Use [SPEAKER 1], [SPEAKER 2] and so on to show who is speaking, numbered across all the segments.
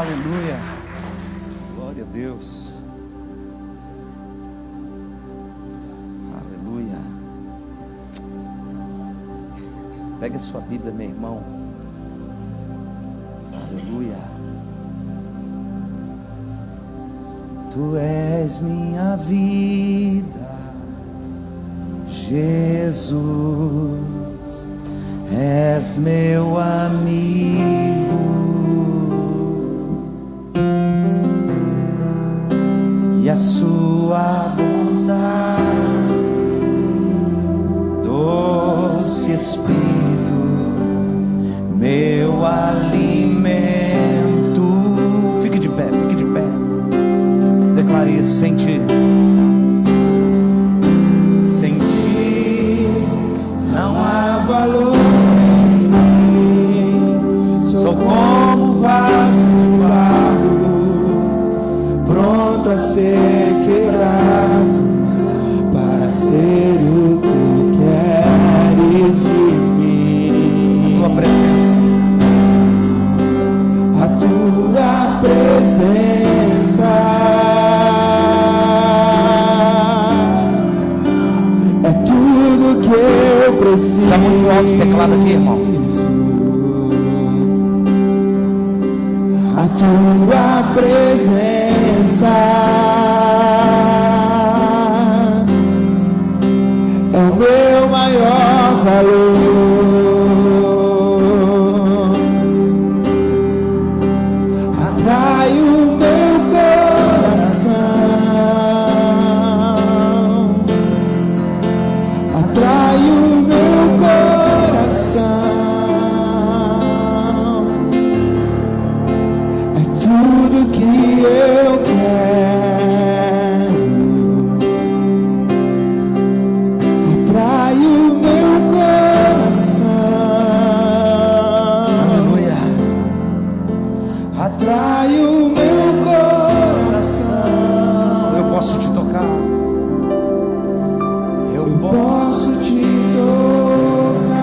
[SPEAKER 1] Aleluia. Glória a Deus. Aleluia. Pega a sua Bíblia, meu irmão. Aleluia. Tu és minha vida, Jesus. És meu amigo, e a sua bondade, doce Espírito, meu alimento. Fique de pé, declare isso. Sem ti não há valor. Sou como vaso de barro, pronto a ser quebrado, para ser o que queres de mim. A tua presença, a tua presença é tudo que eu preciso. Está muito alto o teclado aqui, irmão. A tua presença é o meu maior valor. Atrai o meu coração, atrai o meu coração. Tudo que eu quero atrai o meu coração. Aleluia. Atrai o meu coração. Eu posso te tocar. Eu posso te tocar.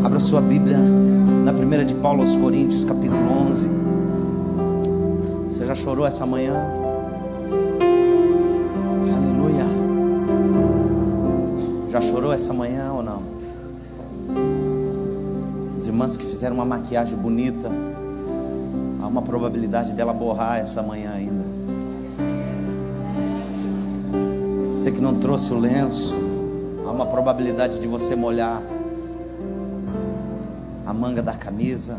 [SPEAKER 1] Abra sua Bíblia na 1 de Paulo aos Coríntios, capítulo 11. Você já chorou essa manhã? Aleluia. Já chorou essa manhã ou não? As irmãs que fizeram uma maquiagem bonita, há uma probabilidade dela borrar essa manhã ainda. Você que não trouxe o lenço, há uma probabilidade de você molhar a manga da camisa.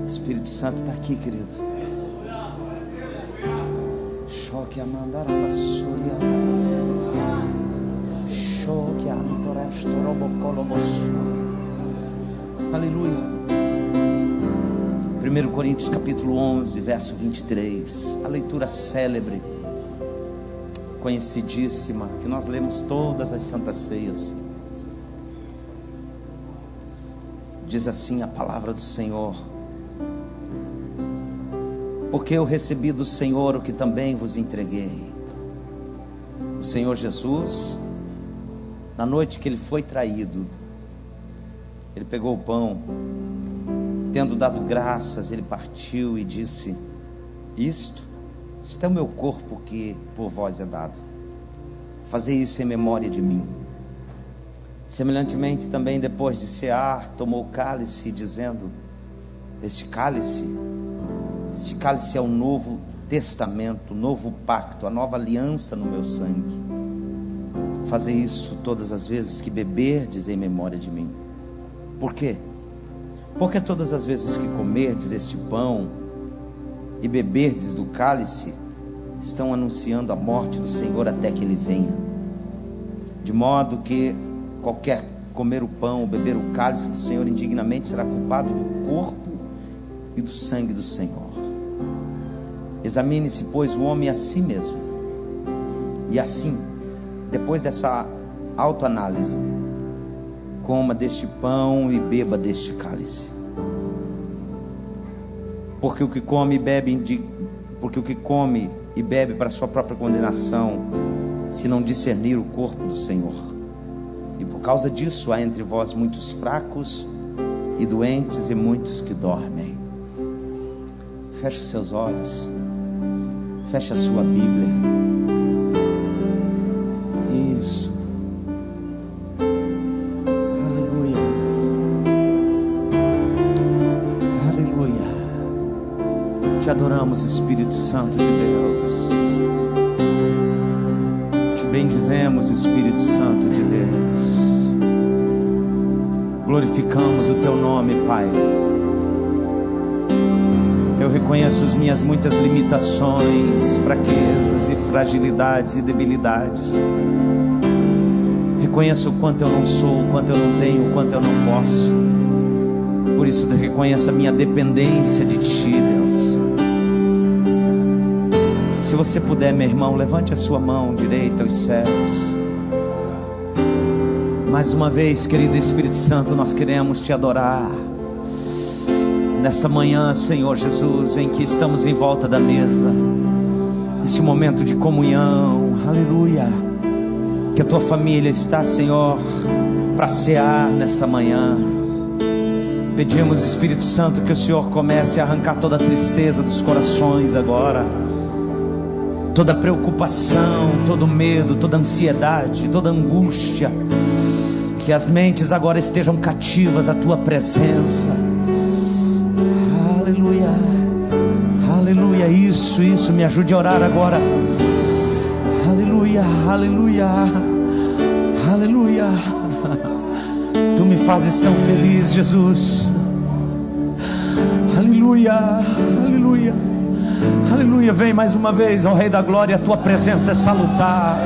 [SPEAKER 1] Espírito Santo está aqui, querido. Choque a mandar a basúria. Choque a antorastorobocolobossu. Aleluia. 1 Coríntios capítulo 11, verso 23. A leitura célebre, conhecidíssima, que nós lemos todas as santas ceias. Diz assim a palavra do Senhor: porque eu recebi do Senhor o que também vos entreguei. O Senhor Jesus, na noite que ele foi traído, ele pegou o pão, tendo dado graças, ele partiu e disse: isto é o meu corpo que por vós é dado. Fazei isso em memória de mim. Semelhantemente também, depois de cear, tomou o cálice, dizendo: este cálice é o novo testamento, o novo pacto, a nova aliança no meu sangue. Fazei isso todas as vezes que beberdes em memória de mim. Por quê? Porque todas as vezes que comerdes este pão e beberdes do cálice, estão anunciando a morte do Senhor até que ele venha. De modo que qualquer comer o pão ou beber o cálice do Senhor indignamente será culpado do corpo e do sangue do Senhor. Examine-se, pois, o homem a si mesmo, e assim, depois dessa autoanálise, coma deste pão e beba deste cálice. Porque o que come e bebe para sua própria condenação, se não discernir o corpo do Senhor. E por causa disso há entre vós muitos fracos e doentes e muitos que dormem. Feche os seus olhos, feche a sua Bíblia. Isso. Aleluia. Aleluia. Te adoramos, Espírito Santo de Deus. Te bendizemos, Espírito Santo de Deus. Glorificamos o teu nome, Pai. Eu reconheço as minhas muitas limitações, fraquezas e fragilidades e debilidades. Reconheço o quanto eu não sou, o quanto eu não tenho, o quanto eu não posso. Por isso reconheço a minha dependência de Ti, Deus. Se você puder, meu irmão, levante a sua mão direita aos céus. Mais uma vez, querido Espírito Santo, nós queremos Te adorar. Nesta manhã, Senhor Jesus, em que estamos em volta da mesa, este momento de comunhão, aleluia, que a Tua família está, Senhor, para cear nesta manhã. Pedimos, Espírito Santo, que o Senhor comece a arrancar toda a tristeza dos corações agora, toda preocupação, todo medo, toda ansiedade, toda angústia, que as mentes agora estejam cativas à Tua presença. Aleluia, aleluia, isso, me ajude a orar agora. Aleluia, aleluia, aleluia. Tu me fazes tão feliz, Jesus. Aleluia, aleluia, aleluia. Vem mais uma vez, ó Rei da Glória, a Tua presença é salutar.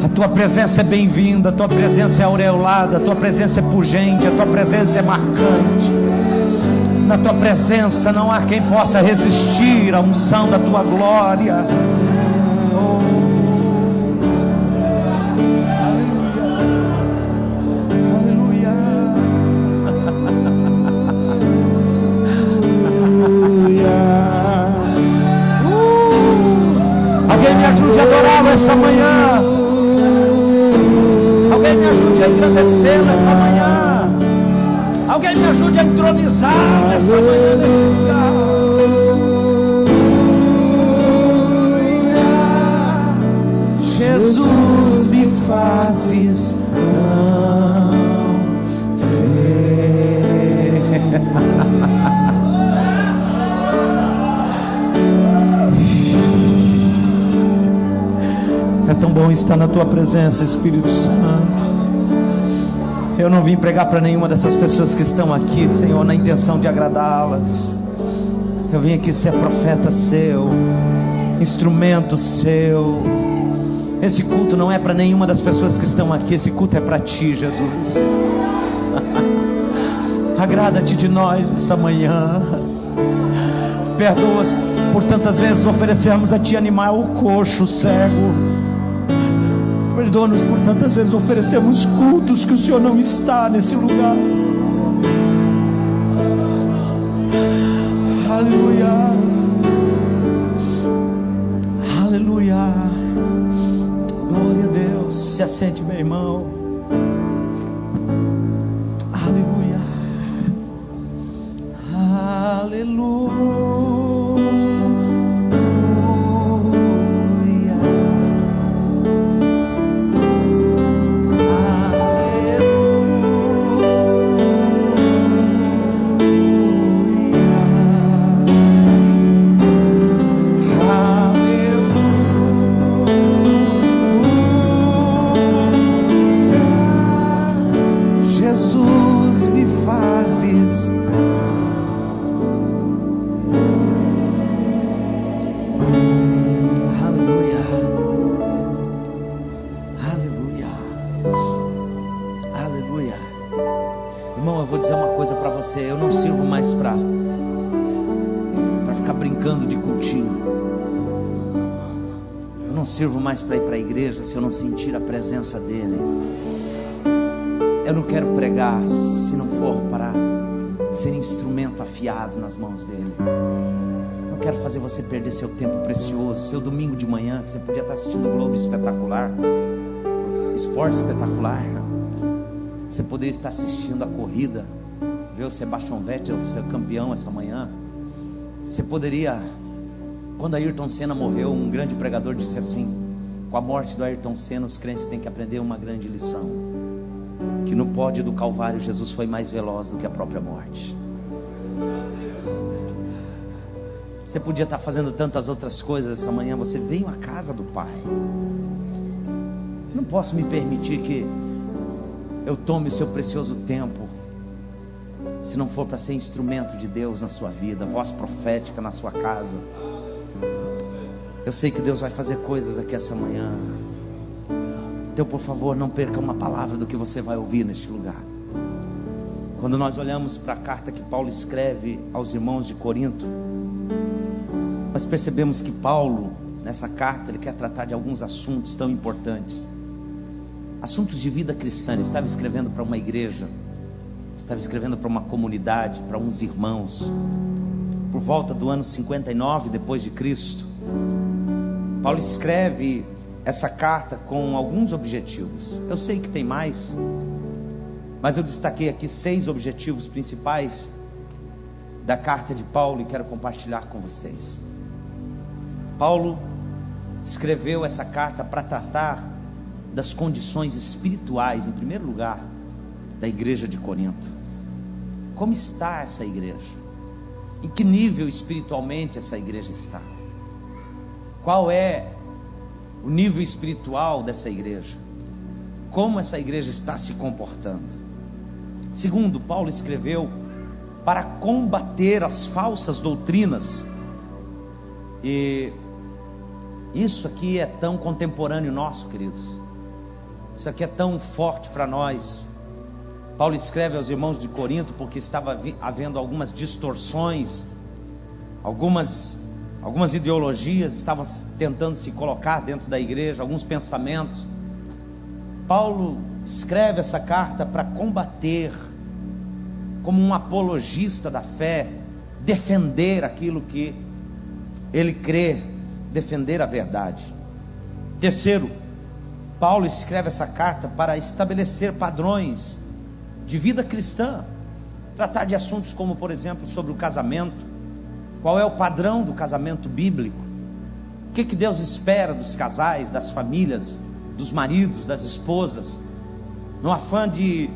[SPEAKER 1] A Tua presença é bem-vinda, a Tua presença é aureolada, a Tua presença é pungente, a Tua presença é marcante. Na Tua presença não há quem possa resistir à unção da Tua glória. Oh, aleluia, aleluia. Alguém me ajude a adorá-lo essa manhã. Alguém me ajude a engrandecer nessa manhã. Alguém me ajude a entronizar nessa manhã nesse lugar. Jesus, me fazes tão feliz. É tão bom estar na Tua presença, Espírito Santo. Eu não vim pregar para nenhuma dessas pessoas que estão aqui, Senhor, na intenção de agradá-las. Eu vim aqui ser profeta Seu, instrumento Seu. Esse culto não é para nenhuma das pessoas que estão aqui, esse culto é para Ti, Jesus. Agrada-te de nós essa manhã. Perdoa-nos por tantas vezes oferecermos a Ti animal, o coxo, o cego. Perdoa-nos por tantas vezes oferecemos cultos que o Senhor não está nesse lugar. Aleluia, aleluia, glória a Deus. Se assente, meu irmão. Aleluia, aleluia. Eu não sirvo mais para ficar brincando de cultinho. Eu não sirvo mais para ir para a igreja se eu não sentir a presença dEle. Eu não quero pregar se não for para ser instrumento afiado nas mãos dEle. Não quero fazer você perder seu tempo precioso, seu domingo de manhã, que você podia estar assistindo o Globo Espetacular, Esporte Espetacular. Você poderia estar assistindo a corrida, ver o Sebastian Vettel ser campeão essa manhã. Você poderia, quando Ayrton Senna morreu, um grande pregador disse assim: com a morte do Ayrton Senna, os crentes têm que aprender uma grande lição, que no pódio do Calvário Jesus foi mais veloz do que a própria morte. Você podia estar fazendo tantas outras coisas essa manhã. Você veio à casa do Pai. Não posso me permitir que eu tome o seu precioso tempo, se não for para ser instrumento de Deus na sua vida, voz profética na sua casa. Eu sei que Deus vai fazer coisas aqui essa manhã. Então, por favor, não perca uma palavra do que você vai ouvir neste lugar. Quando nós olhamos para a carta que Paulo escreve aos irmãos de Corinto, nós percebemos que Paulo, nessa carta, ele quer tratar de alguns assuntos tão importantes, assuntos de vida cristã. Ele estava escrevendo para uma igreja, estava escrevendo para uma comunidade, para uns irmãos, por volta do ano 59 depois de Cristo. Paulo escreve essa carta com alguns objetivos. Eu sei que tem mais, mas eu destaquei aqui 6 objetivos principais da carta de Paulo e quero compartilhar com vocês. Paulo escreveu essa carta para tratar das condições espirituais, em primeiro lugar, da igreja de Corinto. Como está essa igreja? Em que nível espiritualmente essa igreja está? Qual é o nível espiritual dessa igreja? Como essa igreja está se comportando? Segundo, Paulo escreveu para combater as falsas doutrinas. E isso aqui é tão contemporâneo nosso, queridos. Isso aqui é tão forte para nós. Paulo escreve aos irmãos de Corinto porque estava havendo algumas distorções, algumas ideologias estavam tentando se colocar dentro da igreja, alguns pensamentos. Paulo escreve essa carta para combater, como um apologista da fé, defender aquilo que ele crê, defender a verdade. Terceiro, Paulo escreve essa carta para estabelecer padrões de vida cristã, tratar de assuntos como, por exemplo, sobre o casamento. Qual é o padrão do casamento bíblico? O que Deus espera dos casais, das famílias, dos maridos, das esposas? No afã de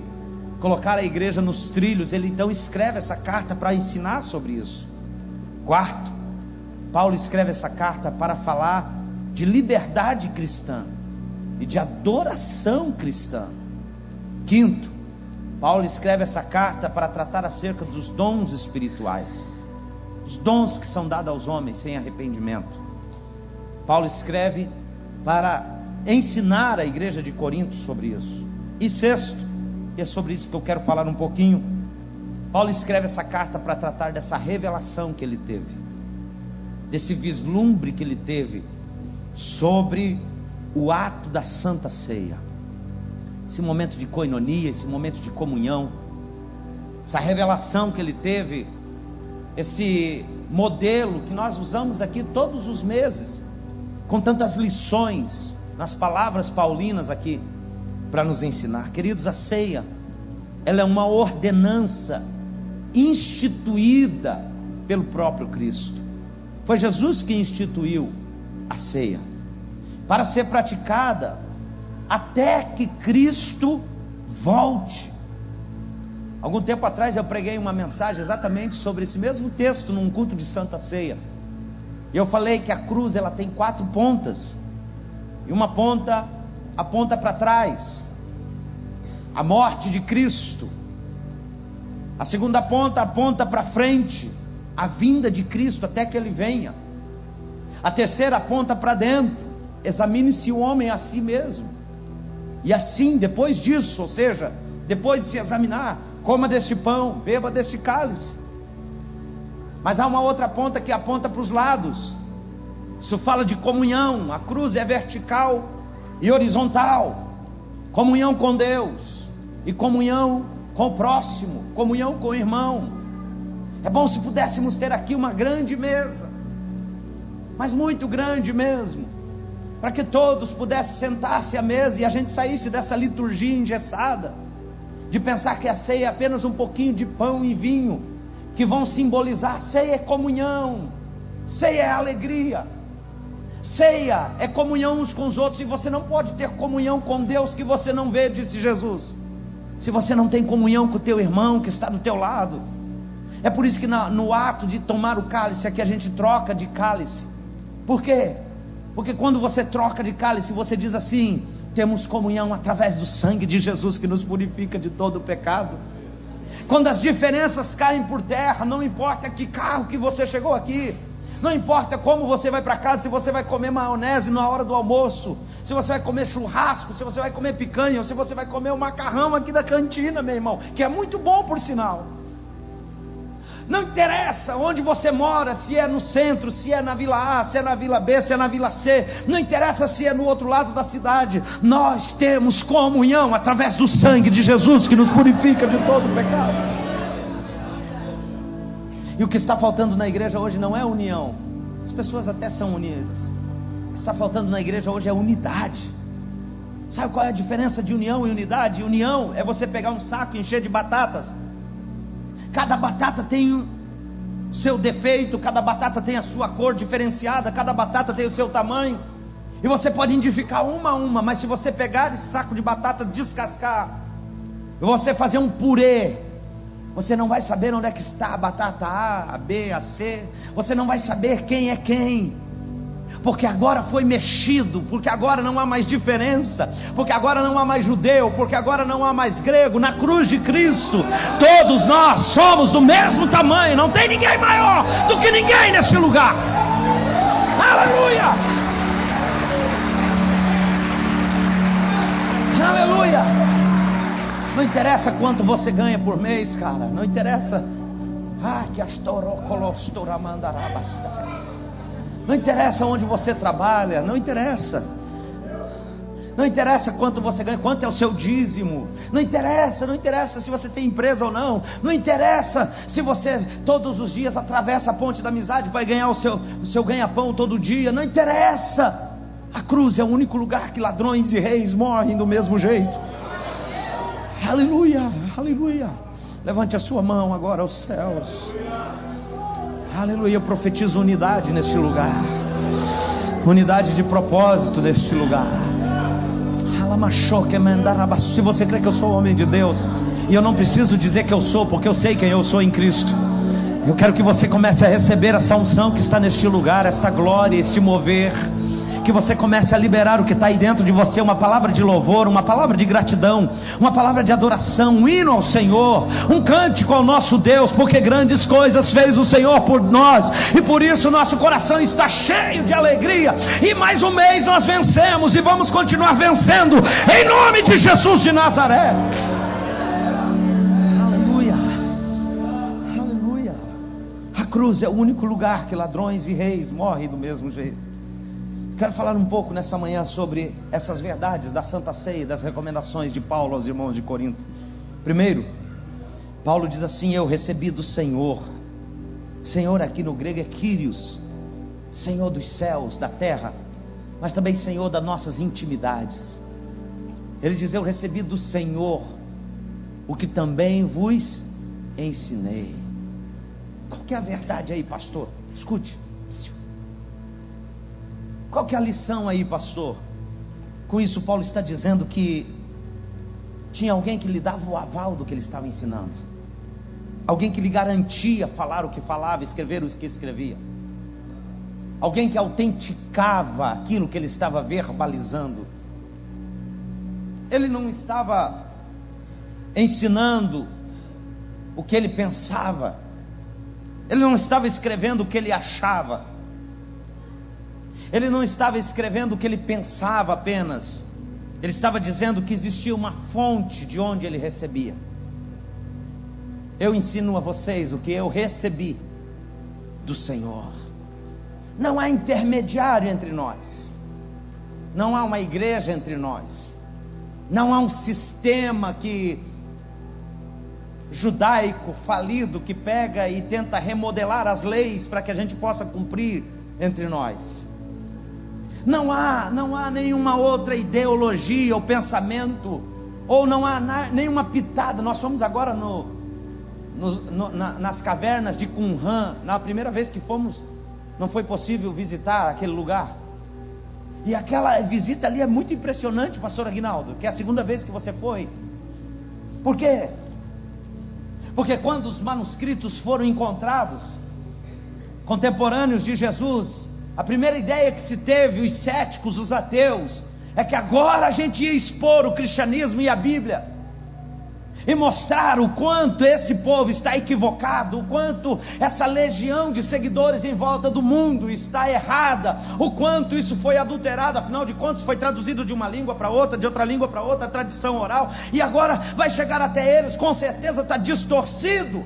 [SPEAKER 1] colocar a igreja nos trilhos, ele então escreve essa carta para ensinar sobre isso. Quarto, Paulo escreve essa carta para falar de liberdade cristã e de adoração cristã. Quinto, Paulo escreve essa carta para tratar acerca dos dons espirituais, os dons que são dados aos homens sem arrependimento. Paulo escreve para ensinar a igreja de Corinto sobre isso. E sexto, e é sobre isso que eu quero falar um pouquinho, Paulo escreve essa carta para tratar dessa revelação que ele teve, desse vislumbre que ele teve sobre o ato da Santa Ceia, esse momento de coinonia, esse momento de comunhão, essa revelação que ele teve, esse modelo que nós usamos aqui todos os meses, com tantas lições nas palavras paulinas aqui para nos ensinar. Queridos, a ceia, ela é uma ordenança instituída pelo próprio Cristo. Foi Jesus que instituiu a ceia, para ser praticada até que Cristo volte. Algum tempo atrás eu preguei uma mensagem exatamente sobre esse mesmo texto num culto de Santa Ceia, e eu falei que a cruz ela tem 4 pontas, e uma ponta aponta para trás, a morte de Cristo. A segunda ponta aponta para frente, a vinda de Cristo até que Ele venha. A terceira aponta para dentro, examine-se o homem a si mesmo. E assim, depois disso, ou seja, depois de se examinar, coma deste pão, beba deste cálice. Mas há uma outra ponta que aponta para os lados. Isso fala de comunhão. A cruz é vertical e horizontal. Comunhão com Deus e comunhão com o próximo, comunhão com o irmão. É bom se pudéssemos ter aqui uma grande mesa, mas muito grande mesmo, para que todos pudessem sentar-se à mesa e a gente saísse dessa liturgia engessada, de pensar que a ceia é apenas um pouquinho de pão e vinho, que vão simbolizar. Ceia é comunhão, ceia é alegria, ceia é comunhão uns com os outros. E você não pode ter comunhão com Deus que você não vê, disse Jesus, se você não tem comunhão com o teu irmão que está do teu lado. É por isso que no ato de tomar o cálice, aqui a gente troca de cálice. Por quê? Porque quando você troca de cálice, você diz assim: temos comunhão através do sangue de Jesus, que nos purifica de todo o pecado. Quando as diferenças caem por terra, não importa que carro que você chegou aqui, não importa como você vai para casa, se você vai comer maionese na hora do almoço, se você vai comer churrasco, se você vai comer picanha, ou se você vai comer o macarrão aqui da cantina, meu irmão, que é muito bom por sinal. Não interessa onde você mora, se é no centro, se é na Vila A, se é na Vila B, se é na Vila C, não interessa se é no outro lado da cidade, nós temos comunhão através do sangue de Jesus, que nos purifica de todo o pecado. E o que está faltando na igreja hoje não é união, as pessoas até são unidas, o que está faltando na igreja hoje é unidade. Sabe qual é a diferença de união e unidade? União é você pegar um saco e encher de batatas. Cada batata tem o seu defeito, cada batata tem a sua cor diferenciada, cada batata tem o seu tamanho, e você pode identificar uma a uma. Mas se você pegar esse saco de batata, descascar, e você fazer um purê, você não vai saber onde é que está a batata A, a B, a C, você não vai saber quem é quem, porque agora foi mexido, porque agora não há mais diferença, porque agora não há mais judeu, porque agora não há mais grego. Na cruz de Cristo, todos nós somos do mesmo tamanho, não tem ninguém maior do que ninguém neste lugar. Aleluia, aleluia. Não interessa quanto você ganha por mês, cara, não interessa. Que não interessa onde você trabalha, não interessa. Não interessa quanto você ganha, quanto é o seu dízimo. Não interessa se você tem empresa ou não. Não interessa se você todos os dias atravessa a ponte da amizade para ganhar o seu ganha-pão todo dia. Não interessa. A cruz é o único lugar que ladrões e reis morrem do mesmo jeito. Aleluia, aleluia. Levante a sua mão agora aos céus. Aleluia, eu profetizo unidade neste lugar, unidade de propósito neste lugar. Se você crê que eu sou homem de Deus, e eu não preciso dizer que eu sou, porque eu sei quem eu sou em Cristo, eu quero que você comece a receber essa unção que está neste lugar, esta glória, este mover, que você comece a liberar o que está aí dentro de você, uma palavra de louvor, uma palavra de gratidão, uma palavra de adoração, um hino ao Senhor, um cântico ao nosso Deus, porque grandes coisas fez o Senhor por nós, e por isso nosso coração está cheio de alegria, e mais um mês nós vencemos, e vamos continuar vencendo, em nome de Jesus de Nazaré. Aleluia, aleluia. A cruz é o único lugar que ladrões e reis morrem do mesmo jeito. Quero falar um pouco nessa manhã sobre essas verdades da Santa Ceia, das recomendações de Paulo aos irmãos de Corinto. Primeiro, Paulo diz assim: eu recebi do Senhor. Senhor aqui no grego é Kyrios, Senhor dos céus, da terra, mas também Senhor das nossas intimidades. Ele diz: eu recebi do Senhor o que também vos ensinei. Qual que é a verdade aí, pastor? Escute. Qual que é a lição aí, pastor? Com isso Paulo está dizendo que tinha alguém que lhe dava o aval do que ele estava ensinando, alguém que lhe garantia falar o que falava, escrever o que escrevia, alguém que autenticava aquilo que ele estava verbalizando. Ele não estava ensinando o que ele pensava, ele não estava escrevendo o que ele achava, ele não estava escrevendo o que ele pensava apenas, ele estava dizendo que existia uma fonte de onde ele recebia. Eu ensino a vocês o que eu recebi do Senhor. Não há intermediário entre nós, não há uma igreja entre nós, não há um sistema judaico falido que pega e tenta remodelar as leis para que a gente possa cumprir entre nós. Não há nenhuma outra ideologia ou pensamento ou não há nenhuma pitada. Nós fomos agora nas cavernas de Qumran. Na primeira vez que fomos, não foi possível visitar aquele lugar, e aquela visita ali é muito impressionante, pastor Aguinaldo, que é a segunda vez que você foi. Por quê? Porque quando os manuscritos foram encontrados, contemporâneos de Jesus, a primeira ideia que se teve, os céticos, os ateus, é que agora a gente ia expor o cristianismo e a Bíblia, e mostrar o quanto esse povo está equivocado, o quanto essa legião de seguidores em volta do mundo está errada, o quanto isso foi adulterado. Afinal de contas, foi traduzido de uma língua para outra, de outra língua para outra, tradição oral, e agora vai chegar até eles, com certeza está distorcido,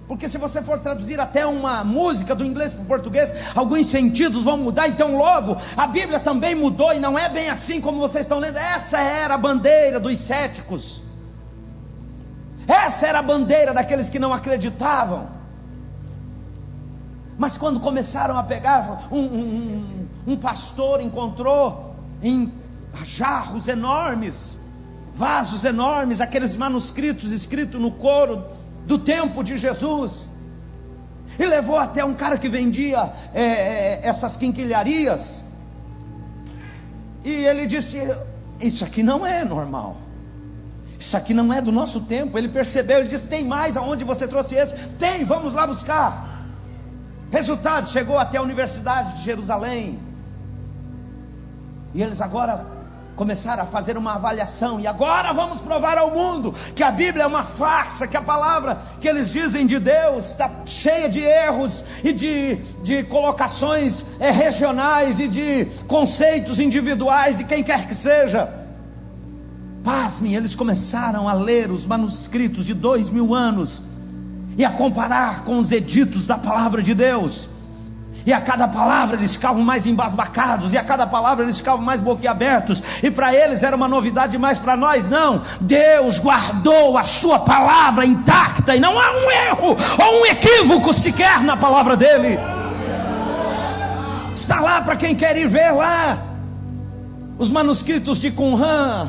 [SPEAKER 1] porque se você for traduzir até uma música do inglês para o português, alguns sentidos vão mudar. Então logo, a Bíblia também mudou, e não é bem assim como vocês estão lendo. Essa era a bandeira dos céticos, essa era a bandeira daqueles que não acreditavam. Mas quando começaram a pegar, um pastor encontrou em jarros enormes, vasos enormes, aqueles manuscritos escritos no couro do tempo de Jesus, e levou até um cara que vendia essas quinquilharias, e ele disse: isso aqui não é normal, isso aqui não é do nosso tempo. Ele percebeu, ele disse: tem mais, aonde você trouxe esse? Tem, vamos lá buscar. Resultado, chegou até a Universidade de Jerusalém, e eles agora começaram a fazer uma avaliação, e agora vamos provar ao mundo que a Bíblia é uma farsa, que a palavra que eles dizem de Deus está cheia de erros e de colocações regionais e de conceitos individuais de quem quer que seja. Pasmem, eles começaram a ler os manuscritos de 2000 anos e a comparar com os editos da palavra de Deus, e a cada palavra eles ficavam mais embasbacados, e a cada palavra eles ficavam mais boquiabertos, e para eles era uma novidade, mas para nós não. Deus guardou a sua palavra intacta, e não há um erro ou um equívoco sequer na palavra dele. Está lá para quem quer ir ver lá os manuscritos de Qumran.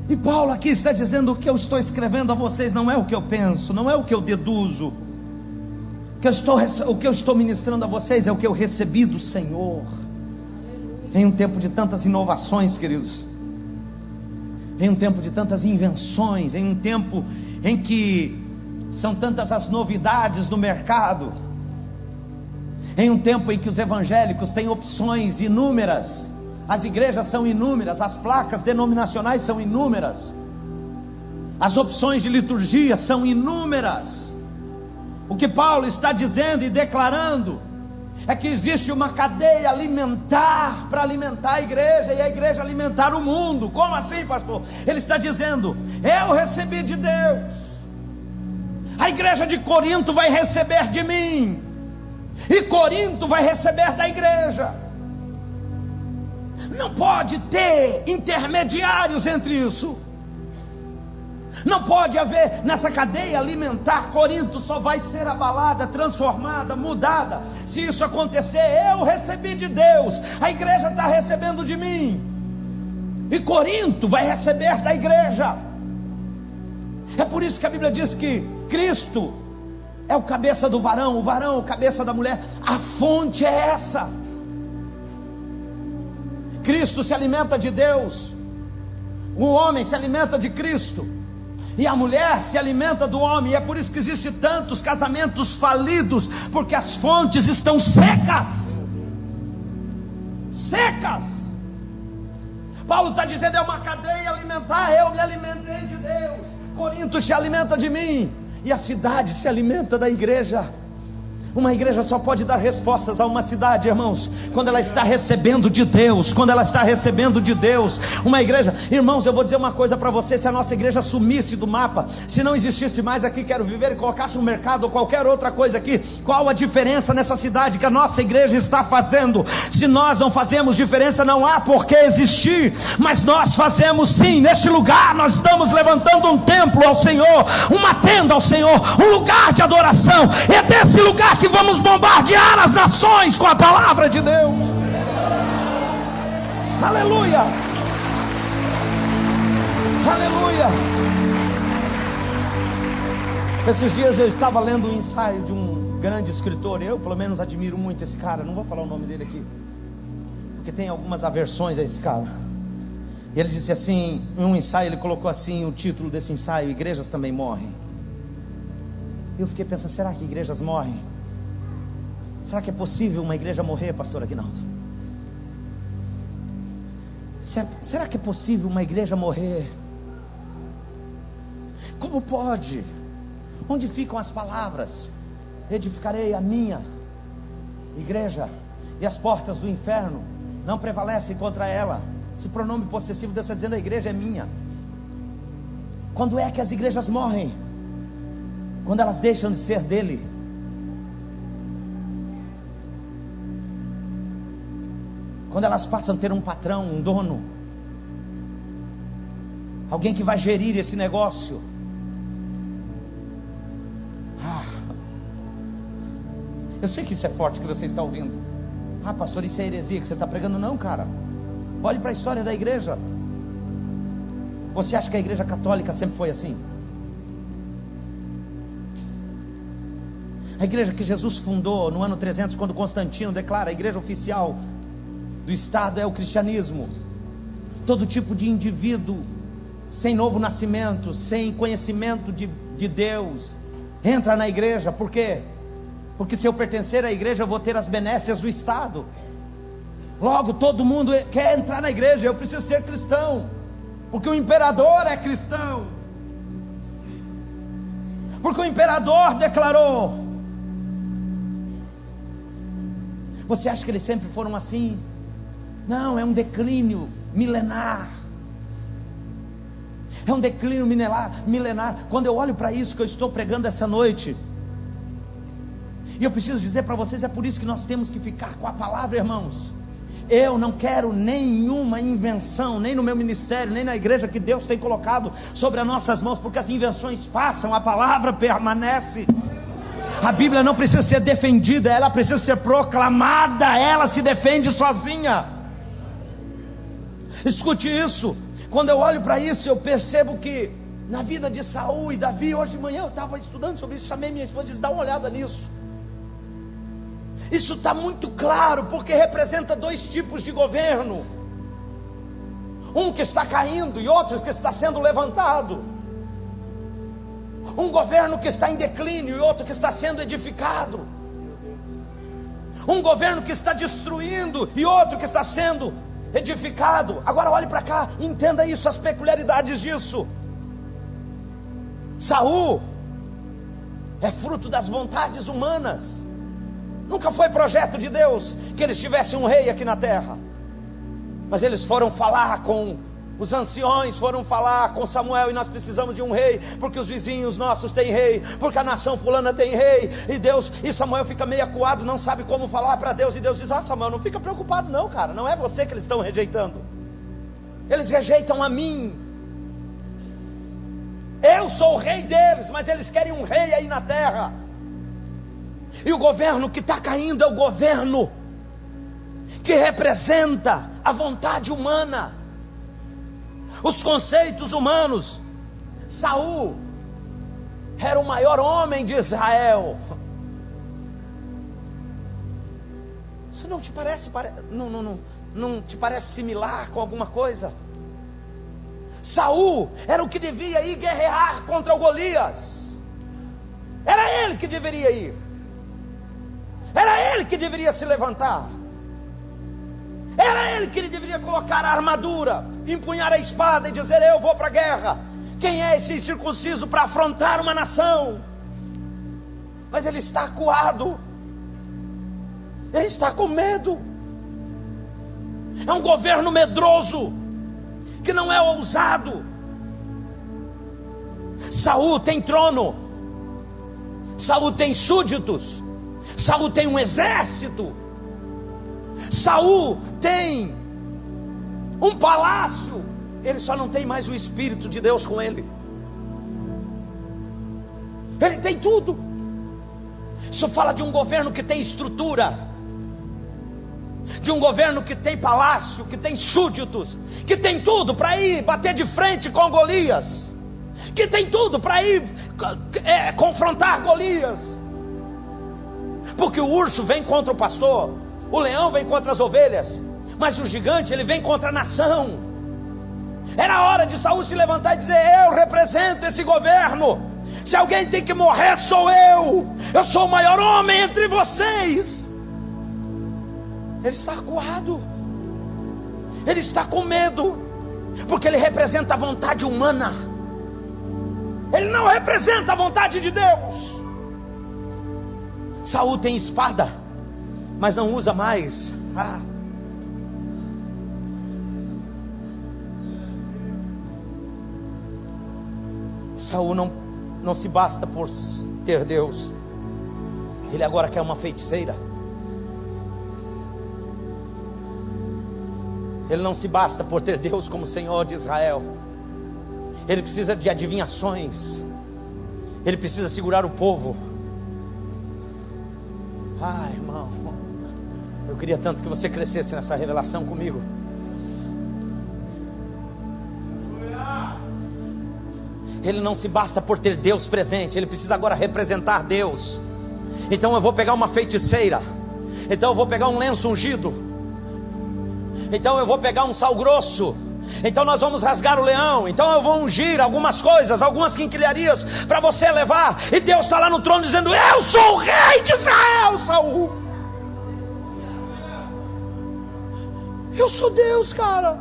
[SPEAKER 1] E Paulo aqui está dizendo: o que eu estou escrevendo a vocês não é o que eu penso, não é o que eu deduzo. O que eu estou ministrando a vocês é o que eu recebi do Senhor. Em um tempo de tantas inovações, queridos, em um tempo de tantas invenções, em um tempo em que são tantas as novidades no mercado, em um tempo em que os evangélicos têm opções inúmeras, as igrejas são inúmeras, as placas denominacionais são inúmeras, as opções de liturgia são inúmeras. O que Paulo está dizendo e declarando é que existe uma cadeia alimentar para alimentar a igreja, e a igreja alimentar o mundo. Como assim, pastor? Ele está dizendo: eu recebi de Deus, a igreja de Corinto vai receber de mim, e Corinto vai receber da igreja. Não pode ter intermediários entre isso. Não pode haver nessa cadeia alimentar. Corinto só vai ser abalada, transformada, mudada se isso acontecer. Eu recebi de Deus, a igreja está recebendo de mim, e Corinto vai receber da igreja. É por isso que a Bíblia diz que Cristo é o cabeça do varão, o varão o cabeça da mulher. A fonte é essa. Cristo se alimenta de Deus, o homem se alimenta de Cristo, e a mulher se alimenta do homem. E é por isso que existem tantos casamentos falidos, porque as fontes estão secas. Secas. Paulo está dizendo: é uma cadeia alimentar. Eu me alimentei de Deus, Corinto se alimenta de mim, e a cidade se alimenta da igreja. Uma igreja só pode dar respostas a uma cidade, irmãos, quando ela está recebendo de Deus, quando ela está recebendo de Deus. Uma igreja, irmãos, eu vou dizer uma coisa para você: se a nossa igreja sumisse do mapa, se não existisse mais aqui Quero Viver, e colocasse um mercado ou qualquer outra coisa aqui, qual a diferença nessa cidade que a nossa igreja está fazendo? Se nós não fazemos diferença, não há por que existir. Mas nós fazemos sim. Neste lugar nós estamos levantando um templo ao Senhor, uma tenda ao Senhor, um lugar de adoração. E é desse lugar que vamos bombardear as nações com a palavra de Deus. Aleluia. Aleluia! Esses dias eu estava lendo um ensaio de um grande escritor. Eu pelo menos admiro muito esse cara. Não vou falar o nome dele aqui, porque tem algumas aversões a esse cara. E ele disse assim, em um ensaio ele colocou assim o título desse ensaio: igrejas também morrem. Eu fiquei pensando, será que igrejas morrem? Será que é possível uma igreja morrer, pastor Aguinaldo? Será que é possível uma igreja morrer? Como pode? Onde ficam as palavras? Edificarei a minha igreja, e as portas do inferno não prevalecem contra ela. Esse pronome possessivo, Deus está dizendo: a igreja é minha. Quando é que as igrejas morrem? Quando elas deixam de ser dele. Quando elas passam a ter um patrão, um dono, alguém que vai gerir esse negócio. Eu sei que isso é forte que você está ouvindo. Ah, pastor, isso é heresia que você está pregando. Não, cara, olhe para a história da igreja. Você acha que a igreja católica sempre foi assim? A igreja que Jesus fundou no ano 300, quando Constantino declara a igreja oficial do Estado é o cristianismo. Todo tipo de indivíduo sem novo nascimento, sem conhecimento de Deus, entra na igreja. Por quê? Porque se eu pertencer à igreja, eu vou ter as benécias do Estado. Logo, todo mundo quer entrar na igreja. Eu preciso ser cristão, porque o imperador é cristão, porque o imperador declarou. Você acha que eles sempre foram assim? Não, é um declínio milenar. É um declínio milenar. Quando eu olho para isso que eu estou pregando essa noite, e eu preciso dizer para vocês, é por isso que nós temos que ficar com a palavra, irmãos. Eu não quero nenhuma invenção, nem no meu ministério, nem na igreja que Deus tem colocado sobre as nossas mãos, porque as invenções passam, a palavra permanece. A Bíblia não precisa ser defendida, ela precisa ser proclamada, ela se defende sozinha. Escute isso. Quando eu olho para isso, eu percebo que na vida de Saul e Davi, hoje de manhã eu estava estudando sobre isso, chamei minha esposa e disse: dá uma olhada nisso. Isso está muito claro, porque representa dois tipos de governo: um que está caindo e outro que está sendo levantado. Um governo que está em declínio e outro que está sendo edificado. Um governo que está destruindo e outro que está sendo edificado. Agora olhe para cá, entenda isso, as peculiaridades disso. Saul é fruto das vontades humanas. Nunca foi projeto de Deus que eles tivessem um rei aqui na terra. Mas eles foram falar com os anciões, foram falar com Samuel: e nós precisamos de um rei, porque os vizinhos nossos têm rei, porque a nação fulana tem rei. E Samuel fica meio acuado, não sabe como falar para Deus. E Deus diz: Samuel, não fica preocupado não, cara, não é você que eles estão rejeitando. Eles rejeitam a mim. Eu sou o rei deles, mas eles querem um rei aí na terra. E o governo que está caindo é o governo que representa a vontade humana, os conceitos humanos. Saul era o maior homem de Israel. Isso não te parece, não te parece similar com alguma coisa? Saul era o que devia ir guerrear contra o Golias. Era ele que deveria ir. Era ele que deveria se levantar. Era ele que deveria colocar a armadura, empunhar a espada e dizer: eu vou para a guerra. Quem é esse incircunciso para afrontar uma nação? Mas ele está acuado, ele está com medo. É um governo medroso, que não é ousado. Saul tem trono, Saul tem súditos, Saul tem um exército, Saul tem um palácio. Ele só não tem mais o Espírito de Deus com ele. Ele tem tudo. Isso fala de um governo que tem estrutura. de um governo que tem palácio, que tem súditos, que tem tudo para ir bater de frente com Golias, que tem tudo para ir confrontar Golias, porque o urso vem contra o pastor, o leão vem contra as ovelhas, mas o gigante, ele vem contra a nação. Era hora de Saul se levantar e dizer: eu represento esse governo, se alguém tem que morrer sou eu sou o maior homem entre vocês. Ele está acuado, ele está com medo, porque ele representa a vontade humana, ele não representa a vontade de Deus. Saul tem espada, mas não usa mais. Saul não se basta por ter Deus, ele agora quer uma feiticeira. Ele não se basta por ter Deus como Senhor de Israel, ele precisa de adivinhações, ele precisa segurar o povo. Irmão, eu queria tanto que você crescesse nessa revelação comigo. Ele não se basta por ter Deus presente, ele precisa agora representar Deus. Então eu vou pegar uma feiticeira, então eu vou pegar um lenço ungido, então eu vou pegar um sal grosso, então nós vamos rasgar o leão, então eu vou ungir algumas coisas, algumas quinquilharias para você levar. E Deus está lá no trono dizendo: eu sou o rei de Israel, Saul. Eu sou Deus, cara.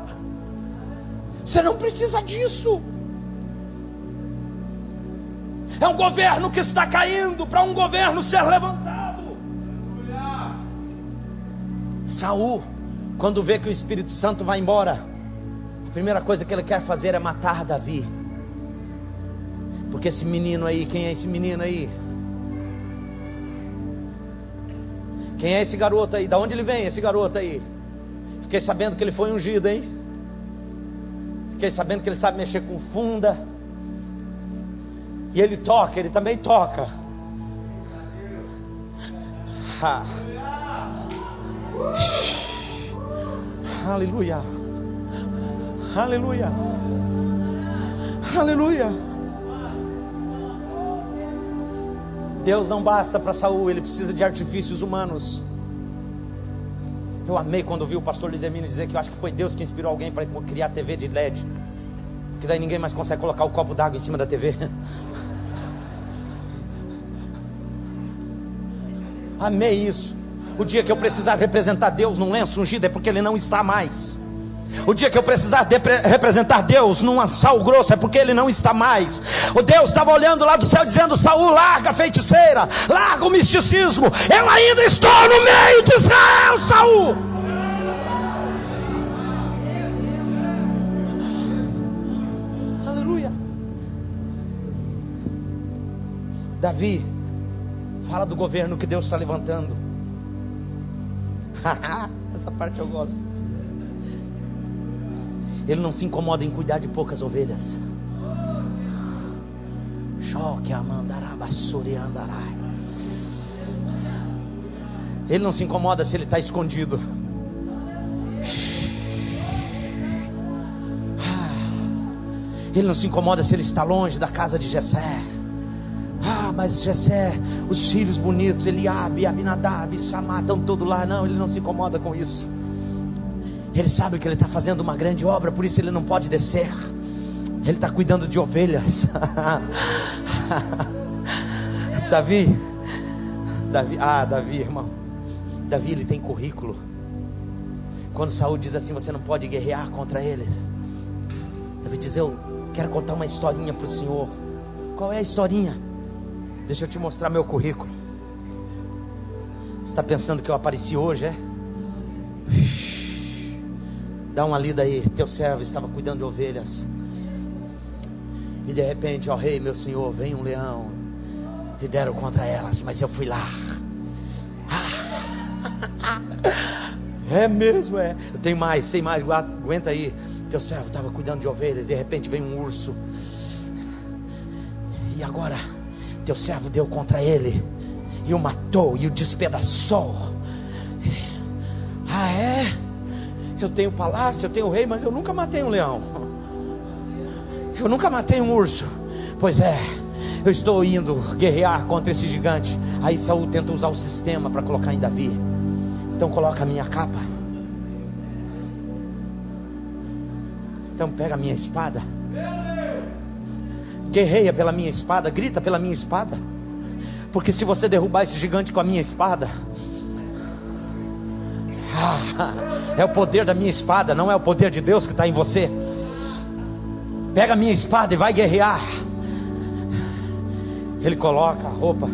[SPEAKER 1] Você não precisa disso. É um governo que está caindo para um governo ser levantado. Saul, quando vê que o Espírito Santo vai embora, a primeira coisa que ele quer fazer é matar Davi. Porque esse menino aí, quem é esse menino aí? Quem é esse garoto aí? Da onde ele vem, esse garoto aí? Fiquei sabendo que ele foi ungido, hein? Fiquei sabendo que ele sabe mexer com funda. E ele toca, ele também toca. Aleluia. Aleluia. Aleluia. Deus não basta para Saul, ele precisa de artifícios humanos. Eu amei quando vi o pastor Luiz Hermínio dizer que eu acho que foi Deus que inspirou alguém para criar a TV de LED, que daí ninguém mais consegue colocar o copo d'água em cima da TV. Amei isso. O dia que eu precisar representar Deus num lenço ungido é porque Ele não está mais. O dia que eu precisar representar Deus num sal grosso é porque Ele não está mais. O Deus estava olhando lá do céu dizendo: Saul, larga a feiticeira, larga o misticismo, eu ainda estou no meio de Israel, Saul. Aleluia. Davi fala do governo que Deus está levantando. Essa parte eu gosto. Ele não se incomoda em cuidar de poucas ovelhas. Ele não se incomoda se ele está escondido. Ele não se incomoda se ele está longe da casa de Jessé. Mas Jessé, os filhos bonitos, Eliabe, Abinadab, Samá, estão todos lá. Não, ele não se incomoda com isso. Ele sabe que ele está fazendo uma grande obra, por isso ele não pode descer. Ele está cuidando de ovelhas. Davi, irmão. Davi, ele tem currículo. Quando Saul diz assim: você não pode guerrear contra eles, Davi diz: eu quero contar uma historinha para o senhor. Qual é a historinha? Deixa eu te mostrar meu currículo. Você está pensando que eu apareci hoje, é? Dá uma lida aí. Teu servo estava cuidando de ovelhas, e de repente, ó rei, meu senhor, vem um leão, e deram contra elas, mas eu fui lá. É mesmo, é. Eu tenho mais, sei mais, aguenta aí. Teu servo estava cuidando de ovelhas, de repente vem um urso, e agora teu servo deu contra ele, e o matou, e o despedaçou.
[SPEAKER 2] Eu tenho palácio, eu tenho rei, mas eu nunca matei um leão. Eu nunca matei um urso. Pois é, eu estou indo guerrear contra esse gigante. Aí Saul tenta usar o sistema para colocar em Davi. Então coloca a minha capa. Então pega a minha espada. Guerreia pela minha espada, grita pela minha espada. Porque se você derrubar esse gigante com a minha espada, é o poder da minha espada, não é o poder de Deus que está em você. Pega a minha espada e vai guerrear. Ele coloca a roupa.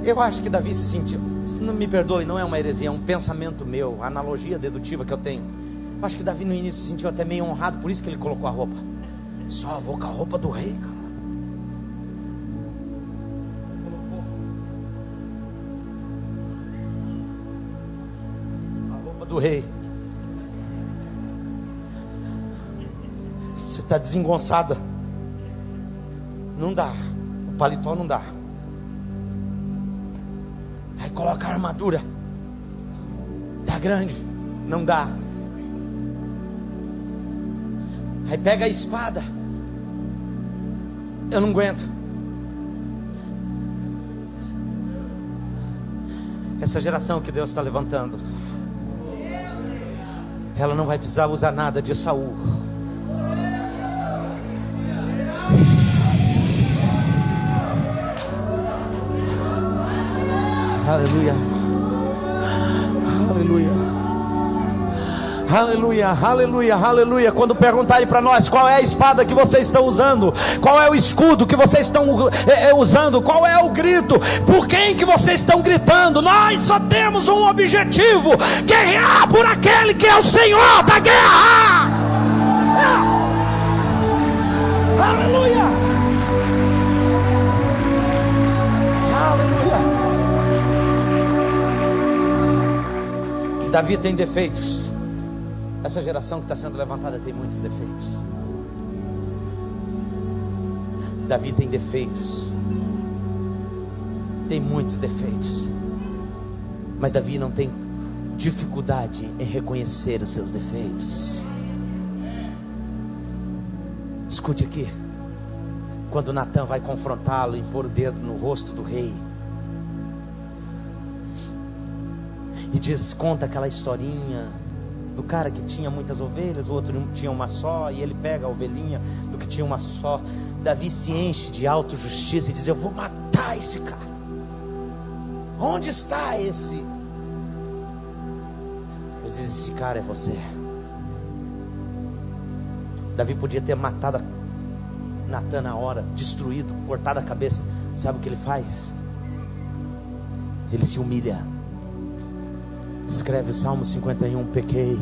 [SPEAKER 2] Eu acho que Davi se sentiu, se não me perdoe, não é uma heresia, é um pensamento meu, a analogia dedutiva que eu tenho. Eu acho que Davi no início se sentiu até meio honrado, por isso que ele colocou a roupa. Só vou com a roupa do rei, cara. A roupa do rei. Você está desengonçada. Não dá. O paletó não dá. Aí coloca a armadura. Tá grande. Não dá. Aí pega a espada. Eu não aguento. Essa geração que Deus está levantando, ela não vai precisar usar nada de Saul. Aleluia. Aleluia. Aleluia, aleluia, aleluia. Quando perguntarem para nós qual é a espada que vocês estão usando, qual é o escudo que vocês estão usando, qual é o grito, por quem que vocês estão gritando, nós só temos um objetivo: guerrear por aquele que é o Senhor da guerra. Aleluia. Aleluia. Davi tem defeitos. Essa geração que está sendo levantada tem muitos defeitos. Davi tem defeitos. Tem muitos defeitos. Mas Davi não tem dificuldade em reconhecer os seus defeitos. Escute aqui. Quando Natan vai confrontá-lo e pôr o dedo no rosto do rei, e conta aquela historinha do cara que tinha muitas ovelhas, o outro tinha uma só, e ele pega a ovelhinha do que tinha uma só. Davi se enche de autojustiça e diz: eu vou matar esse cara. Onde está esse? Deus diz: esse cara é você. Davi podia ter matado Natan na hora, destruído, cortado a cabeça. Sabe o que ele faz? Ele se humilha. Escreve o Salmo 51: pequei.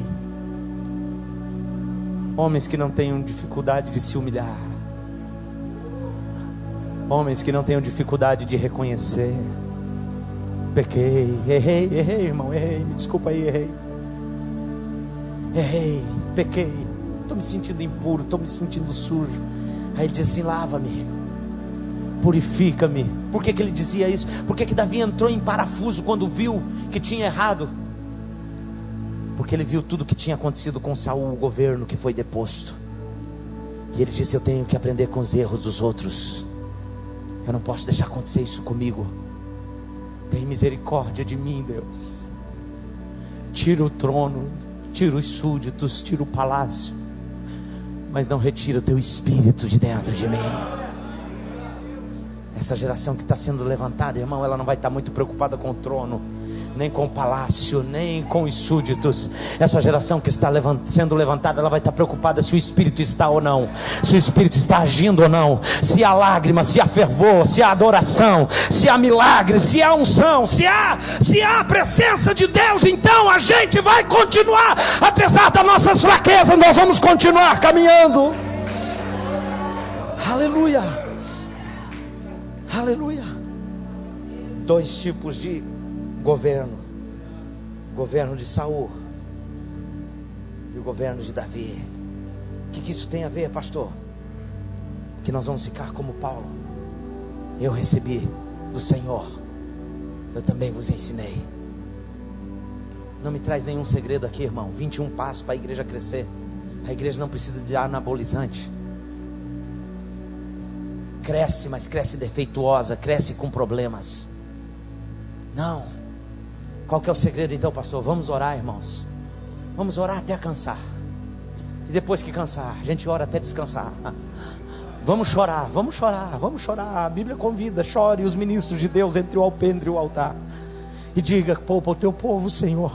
[SPEAKER 2] Homens que não tenham dificuldade de se humilhar, homens que não tenham dificuldade de reconhecer. Pequei, errei, irmão, errei, me desculpa aí, errei, pequei, estou me sentindo impuro, estou me sentindo sujo. Aí ele diz assim: lava-me, purifica-me. Por que ele dizia isso? Porque que Davi entrou em parafuso quando viu que tinha errado? Porque ele viu tudo que tinha acontecido com Saul, o governo que foi deposto. E ele disse: eu tenho que aprender com os erros dos outros. Eu não posso deixar acontecer isso comigo. Tem misericórdia de mim, Deus. Tira o trono, tira os súditos, tira o palácio, mas não retira o teu espírito de dentro de mim. Essa geração que está sendo levantada, irmão, ela não vai estar muito preocupada com o trono, nem com o palácio, nem com os súditos. Essa geração que está sendo levantada, ela vai estar preocupada se o Espírito está ou não, se o Espírito está agindo ou não, se há lágrimas, se há fervor, se há adoração, se há milagre, se há unção, se há a presença de Deus. Então a gente vai continuar, apesar das nossas fraquezas, nós vamos continuar caminhando. Aleluia, aleluia. Dois tipos de governo: governo de Saul e o governo de Davi. O que isso tem a ver, pastor? Que nós vamos ficar como Paulo: eu recebi do Senhor, eu também vos ensinei. Não me traz nenhum segredo aqui, irmão. 21 passos para a igreja crescer. A igreja não precisa de anabolizante. Cresce, mas cresce defeituosa, cresce com problemas. Não. Qual que é o segredo então, pastor? Vamos orar, irmãos. Vamos orar até cansar. E depois que cansar, a gente ora até descansar. Vamos chorar, vamos chorar, vamos chorar. A Bíblia convida, chore os ministros de Deus entre o alpendre e o altar. E diga, poupa o teu povo, Senhor.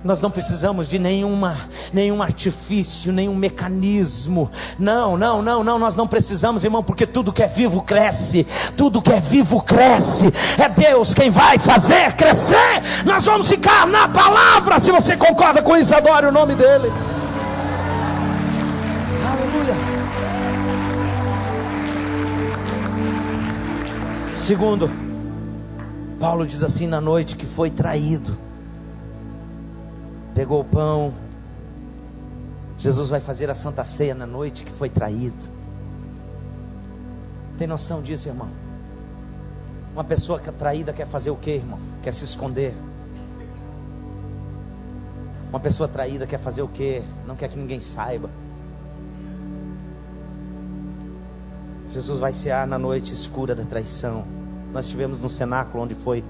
[SPEAKER 2] Nós não precisamos de nenhum artifício, nenhum mecanismo. Não, nós não precisamos, irmão, porque tudo que é vivo cresce. Tudo que é vivo cresce. É Deus quem vai fazer crescer. Nós vamos ficar na palavra. Se você concorda com isso, adore o nome dele. Aleluia. Segundo, Paulo diz assim: na noite que foi traído, pegou o pão. Jesus vai fazer a Santa Ceia na noite que foi traído. Tem noção disso, irmão? Uma pessoa que é traída quer fazer o quê, irmão? Quer se esconder. Uma pessoa traída quer fazer o quê? Não quer que ninguém saiba. Jesus vai cear na noite escura da traição. Nós estivemos no cenáculo onde foi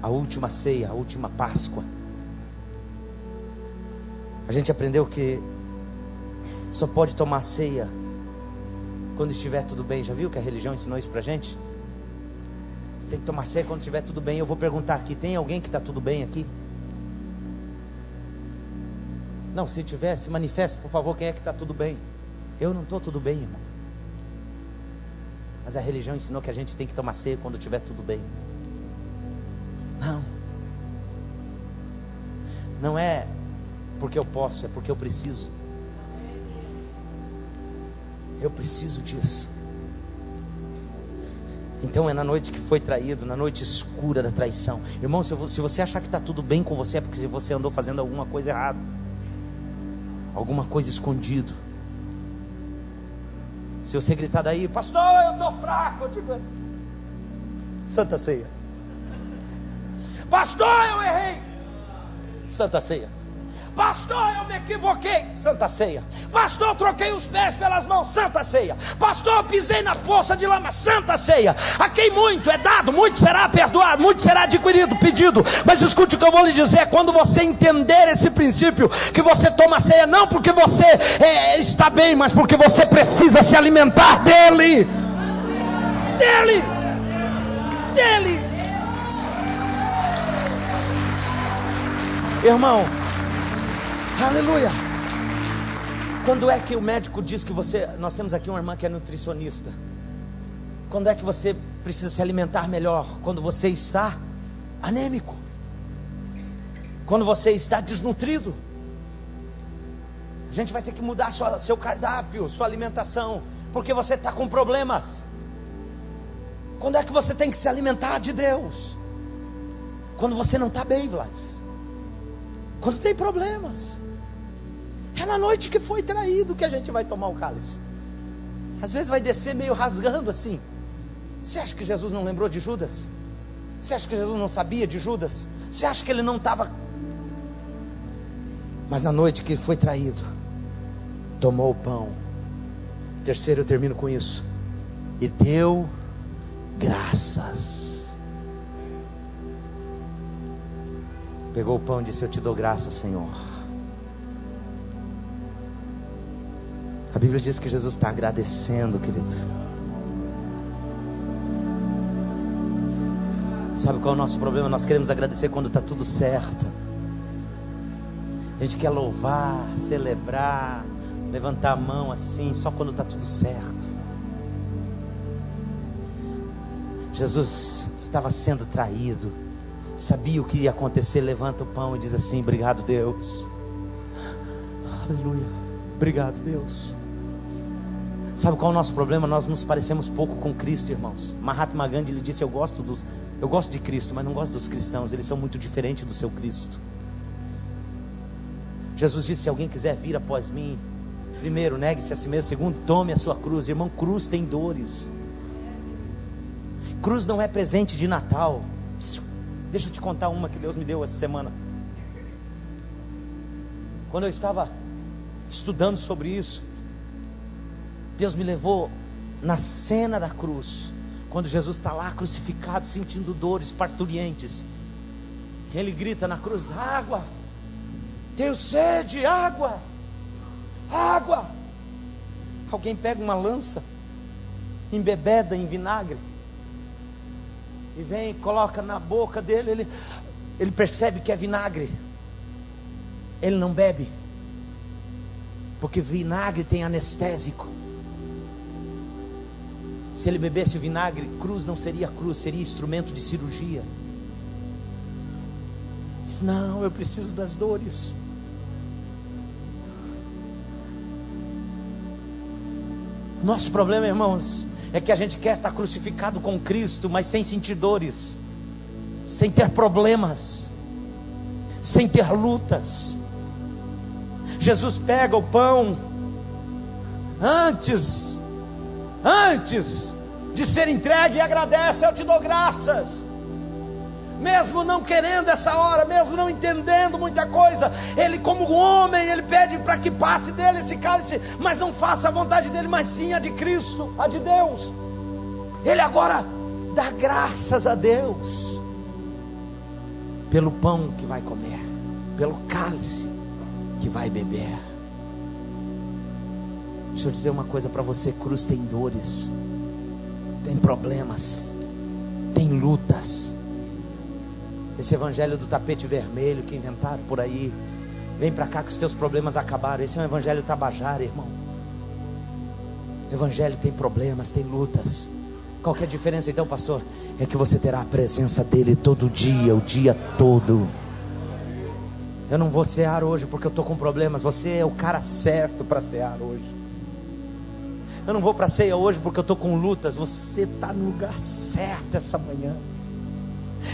[SPEAKER 2] a última ceia, a última Páscoa. A gente aprendeu que só pode tomar ceia quando estiver tudo bem. Já viu que a religião ensinou isso pra gente? Você tem que tomar ceia quando estiver tudo bem. Eu vou perguntar aqui, tem alguém que está tudo bem aqui? Não, se tiver, se manifeste, por favor, quem é que está tudo bem? Eu não estou tudo bem, irmão. Mas a religião ensinou que a gente tem que tomar ceia quando estiver tudo bem. Não é porque eu posso, é porque eu preciso. Eu preciso disso. Então é na noite que foi traído, na noite escura da traição. Irmão, se você achar que está tudo bem com você, é porque você andou fazendo alguma coisa errada, alguma coisa escondido. Se você gritar daí, pastor, eu estou fraco, eu digo, Santa Ceia. Pastor, eu errei. Santa Ceia. Pastor, eu me equivoquei. Santa Ceia. Pastor, eu troquei os pés pelas mãos. Santa Ceia. Pastor, eu pisei na poça de lama. Santa Ceia. A quem muito é dado, muito será perdoado, muito será adquirido, pedido. Mas escute o que eu vou lhe dizer: quando você entender esse princípio, que você toma ceia não porque você está bem, mas porque você precisa se alimentar dele. Dele. Irmão, aleluia. Quando é que o médico diz que nós temos aqui uma irmã que é nutricionista. Quando é que você precisa se alimentar melhor? Quando você está anêmico, quando você está desnutrido. A gente vai ter que mudar seu cardápio, sua alimentação, porque você está com problemas. Quando é que você tem que se alimentar de Deus? Quando você não está bem, Vlad. Quando tem problemas. É na noite que foi traído que a gente vai tomar o cálice. Às vezes vai descer meio rasgando assim. Você acha que Jesus não lembrou de Judas? Você acha que Jesus não sabia de Judas? Você acha que ele não estava... Mas na noite que foi traído, tomou o pão. Terceiro, eu termino com isso. E deu graças. Pegou o pão e disse: eu te dou graças, Senhor. A Bíblia diz que Jesus está agradecendo, querido. Sabe qual é o nosso problema? Nós queremos agradecer quando está tudo certo. A gente quer louvar, celebrar, levantar a mão assim, só quando está tudo certo. Jesus estava sendo traído, sabia o que ia acontecer, levanta o pão e diz assim: obrigado, Deus. Aleluia, obrigado, Deus. Sabe qual é o nosso problema? Nós nos parecemos pouco com Cristo, irmãos. Mahatma Gandhi, ele disse: eu gosto de Cristo, mas não gosto dos cristãos, eles são muito diferentes do seu Cristo. Jesus disse: se alguém quiser vir após mim, primeiro negue-se a si mesmo, segundo tome a sua cruz. Irmão, cruz tem dores. Cruz não é presente de Natal. Deixa eu te contar uma que Deus me deu essa semana. Quando eu estava estudando sobre isso, Deus me levou na cena da cruz, quando Jesus está lá crucificado, sentindo dores parturientes. Ele grita na cruz: água, tenho sede, água, água. Alguém pega uma lança embebeda em vinagre e vem e coloca na boca dele. Ele percebe que é vinagre. Ele não bebe, porque vinagre tem anestésico. Se ele bebesse o vinagre, cruz não seria cruz, seria instrumento de cirurgia. Diz: não, eu preciso das dores. Nosso problema, irmãos, é que a gente quer estar crucificado com Cristo, mas sem sentir dores, sem ter problemas, sem ter lutas. Jesus pega o pão, antes de ser entregue, e agradece: eu te dou graças. Mesmo não querendo essa hora, mesmo não entendendo muita coisa, ele, como homem, ele pede para que passe dele esse cálice, mas não faça a vontade dele, mas sim a de Cristo, a de Deus. Ele agora dá graças a Deus pelo pão que vai comer, pelo cálice que vai beber. Deixa eu dizer uma coisa para você: cruz tem dores, tem problemas, tem lutas. Esse evangelho do tapete vermelho que inventaram por aí, vem para cá que os teus problemas acabaram. Esse é um evangelho tabajara, irmão. O evangelho tem problemas, tem lutas. Qual que é a diferença então, pastor? É que você terá a presença dele todo dia, o dia todo. Eu não vou cear hoje porque eu estou com problemas. Você é o cara certo para cear hoje. Eu não vou para a ceia hoje porque eu estou com lutas. Você está no lugar certo essa manhã.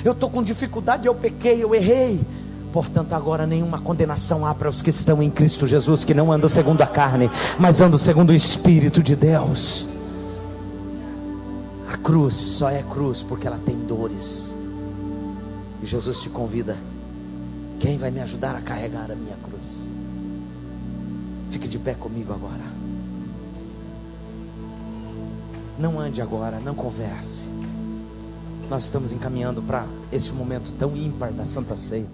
[SPEAKER 2] Eu estou com dificuldade, eu pequei, eu errei. Portanto, agora nenhuma condenação há para os que estão em Cristo Jesus, que não andam segundo a carne, mas andam segundo o Espírito de Deus. A cruz só é cruz porque ela tem dores. E Jesus te convida: quem vai me ajudar a carregar a minha cruz? Fique de pé comigo agora. Não ande agora, não converse. Nós estamos encaminhando para esse momento tão ímpar da Santa Ceia.